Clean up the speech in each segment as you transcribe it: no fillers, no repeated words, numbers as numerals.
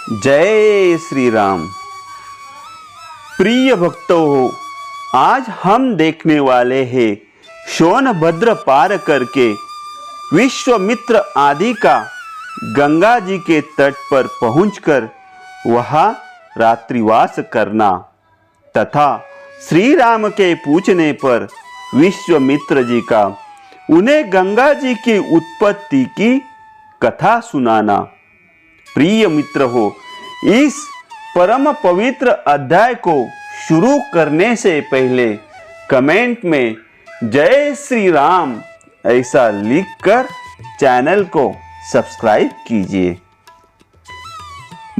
जय श्री राम। प्रिय भक्तों हो, आज हम देखने वाले हैं सोनभद्र पार करके विश्वामित्र आदि का गंगा जी के तट पर पहुंचकर वहां रात्रिवास करना तथा श्री राम के पूछने पर विश्वामित्र जी का उन्हें गंगा जी की उत्पत्ति की कथा सुनाना। प्रिय मित्र हो, इस परम पवित्र अध्याय को शुरू करने से पहले कमेंट में जय श्री राम ऐसा लिखकर चैनल को सब्सक्राइब कीजिए।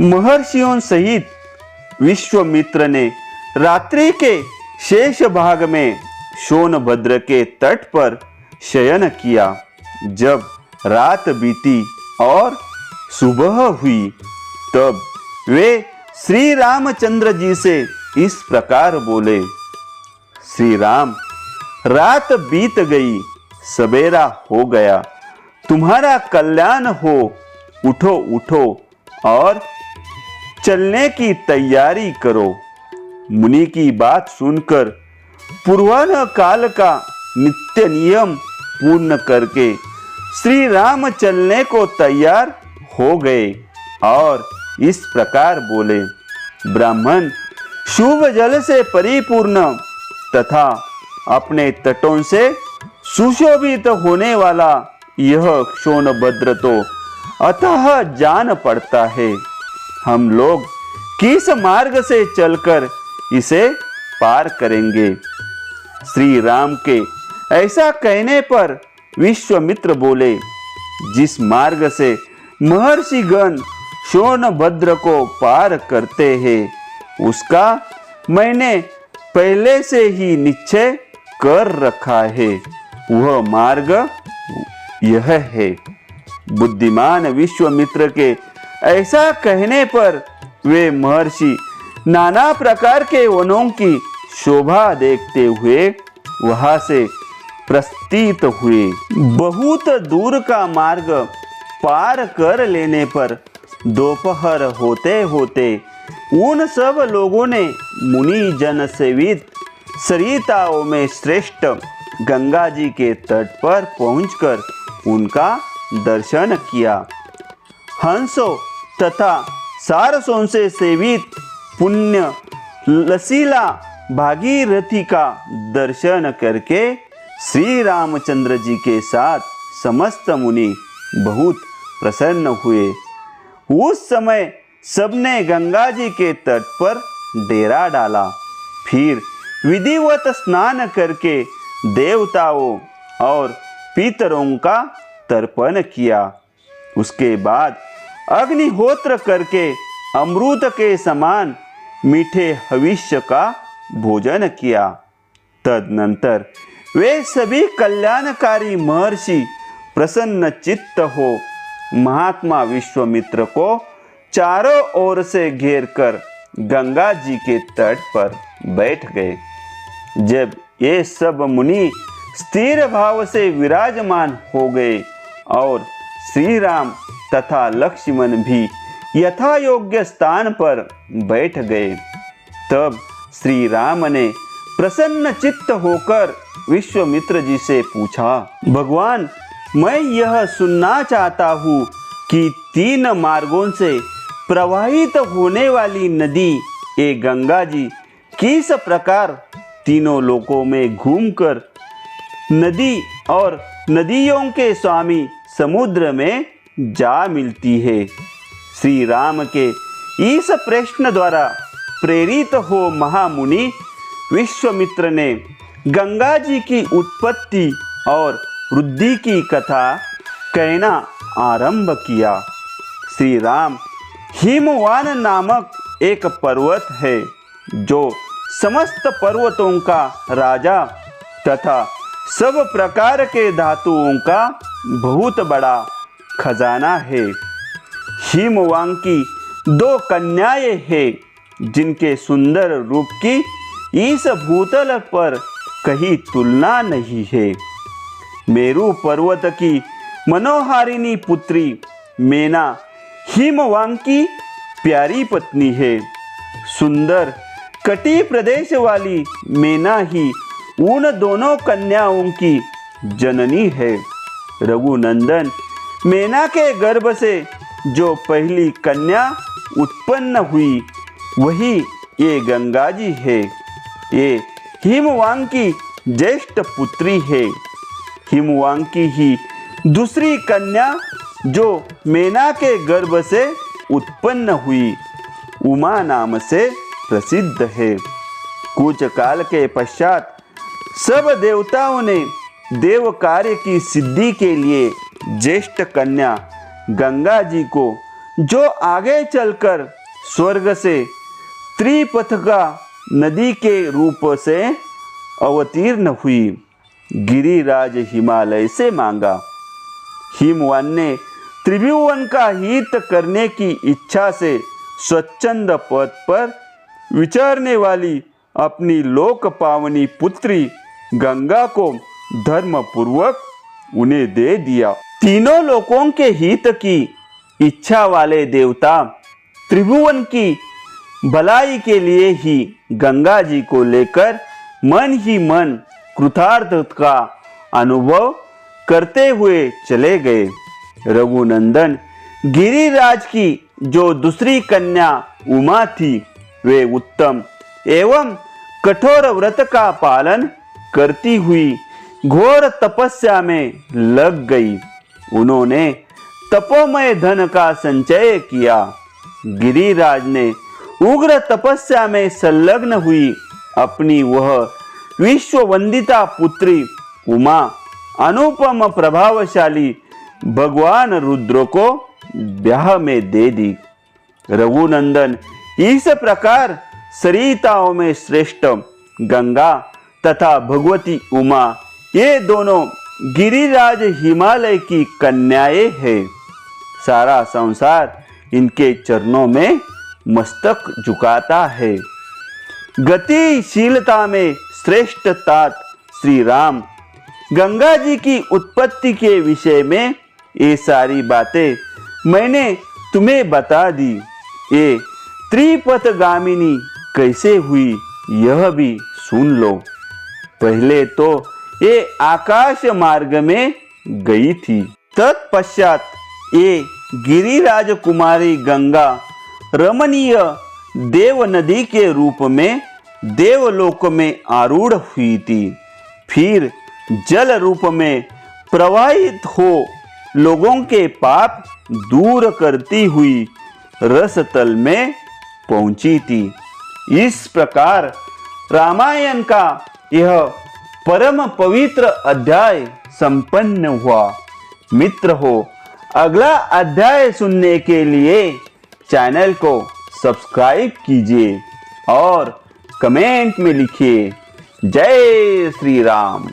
महर्षियों सहित विश्वामित्र ने रात्रि के शेष भाग में सोनभद्र के तट पर शयन किया। जब रात बीती और सुबह हुई तब वे श्री रामचंद्र जी से इस प्रकार बोले। श्री राम, रात बीत गई, सवेरा हो गया, तुम्हारा कल्याण हो। उठो उठो और चलने की तैयारी करो। मुनि की बात सुनकर पूर्वाह्न काल का नित्य नियम पूर्ण करके श्री राम चलने को तैयार हो गए और इस प्रकार बोले। ब्राह्मण शुभ जल से परिपूर्ण तथा अपने तटों से सुशोभित होने वाला यह सोनभद्र तो अतः जान पड़ता है। हम लोग किस मार्ग से चलकर इसे पार करेंगे। श्री राम के ऐसा कहने पर विश्वामित्र बोले, जिस मार्ग से महर्षिगण सोनभद्र को पार करते हैं उसका मैंने पहले से ही निश्चय कर रखा है। वह मार्ग यह है। बुद्धिमान विश्वामित्र के ऐसा कहने पर वे महर्षि नाना प्रकार के वनों की शोभा देखते हुए वहां से प्रस्थित हुए। बहुत दूर का मार्ग पार कर लेने पर दोपहर होते होते उन सब लोगों ने मुनि जन सेवित सरिताओं में श्रेष्ठ गंगा जी के तट पर पहुंचकर उनका दर्शन किया। हंसों तथा सारसों से सेवित पुण्य लसीला भागीरथी का दर्शन करके श्री रामचंद्र जी के साथ समस्त मुनि बहुत प्रसन्न हुए। उस समय सबने गंगा जी के तट पर डेरा डाला। फिर विधिवत स्नान करके देवताओं और पितरों का तर्पण किया। उसके बाद अग्निहोत्र करके अमृत के समान मीठे हविष्य का भोजन किया। तदनंतर वे सभी कल्याणकारी महर्षि प्रसन्न चित्त हो महात्मा विश्वामित्र को चारों ओर से घेर कर गंगा जी के तट पर बैठ गए। जब ये सब मुनि स्थिर भाव से विराजमान हो गए और श्री राम तथा लक्ष्मण भी यथा योग्य स्थान पर बैठ गए, तब श्री राम ने प्रसन्न चित्त होकर विश्वामित्र जी से पूछा, भगवान, मैं यह सुनना चाहता हूँ कि तीन मार्गों से प्रवाहित होने वाली नदी ये गंगा जी किस प्रकार तीनों लोकों में घूमकर नदी और नदियों के स्वामी समुद्र में जा मिलती है। श्री राम के इस प्रश्न द्वारा प्रेरित हो महामुनि विश्वामित्र ने गंगा जी की उत्पत्ति और वृद्धि की कथा कहना आरंभ किया। श्री राम हिमवान नामक एक पर्वत है जो समस्त पर्वतों का राजा तथा सब प्रकार के धातुओं का बहुत बड़ा खजाना है। हिमवान की दो कन्याएं हैं जिनके सुंदर रूप की इस भूतल पर कहीं तुलना नहीं है। मेरु पर्वत की मनोहारिणी पुत्री मेना हिमवान की प्यारी पत्नी है। सुंदर कटी प्रदेश वाली मैना ही उन दोनों कन्याओं की जननी है। रघुनंदन, मैना के गर्भ से जो पहली कन्या उत्पन्न हुई वही ये गंगा जी है। ये हिमवान की ज्येष्ठ पुत्री है। हिमवान की ही दूसरी कन्या जो मैना के गर्भ से उत्पन्न हुई उमा नाम से प्रसिद्ध है। कुछ काल के पश्चात सब देवताओं ने देव कार्य की सिद्धि के लिए ज्येष्ठ कन्या गंगा जी को, जो आगे चलकर स्वर्ग से त्रिपथगा नदी के रूप से अवतीर्ण हुई, गिरिराज हिमालय से मांगा। हिमवान ने त्रिभुवन का हित करने की इच्छा से स्वच्छंद पद पर विचरने वाली अपनी लोक पावनी पुत्री गंगा को धर्म पूर्वक उन्हें दे दिया। तीनों लोकों के हित की इच्छा वाले देवता त्रिभुवन की भलाई के लिए ही गंगा जी को लेकर मन ही मन कृतार्थ का अनुभव करते हुए चले गए। रघुनंदन, गिरिराज की जो दूसरी कन्या उमा थी, वे उत्तम एवं कठोर व्रत का पालन करती हुई घोर तपस्या में लग गई। उन्होंने तपोमय धन का संचय किया। गिरिराज ने उग्र तपस्या में संलग्न हुई अपनी वह विश्ववंदिता पुत्री उमा अनुपम प्रभावशाली भगवान रुद्र को ब्याह में दे दी। रघुनंदन इस प्रकार सरिताओं में श्रेष्ठ गंगा तथा भगवती उमा, ये दोनों गिरिराज हिमालय की कन्याएं हैं। सारा संसार इनके चरणों में मस्तक झुकाता है। गतिशीलता में श्रेष्ठ तात श्री राम गंगा जी की उत्पत्ति के विषय में ये सारी बातें मैंने तुम्हें बता दी। ये त्रिपथगामिनी कैसे हुई यह भी सुन लो। पहले तो ये आकाश मार्ग में गई थी। तत्पश्चात ये गिरिराज कुमारी गंगा रमणीय देव नदी के रूप में देवलोक में आरूढ़ हुई थी। फिर जल रूप में प्रवाहित हो लोगों के पाप दूर करती हुई रसतल में पहुंची थी। इस प्रकार रामायण का यह परम पवित्र अध्याय संपन्न हुआ। मित्र हो, अगला अध्याय सुनने के लिए चैनल को सब्सक्राइब कीजिए और कमेंट में लिखिए जय श्री राम।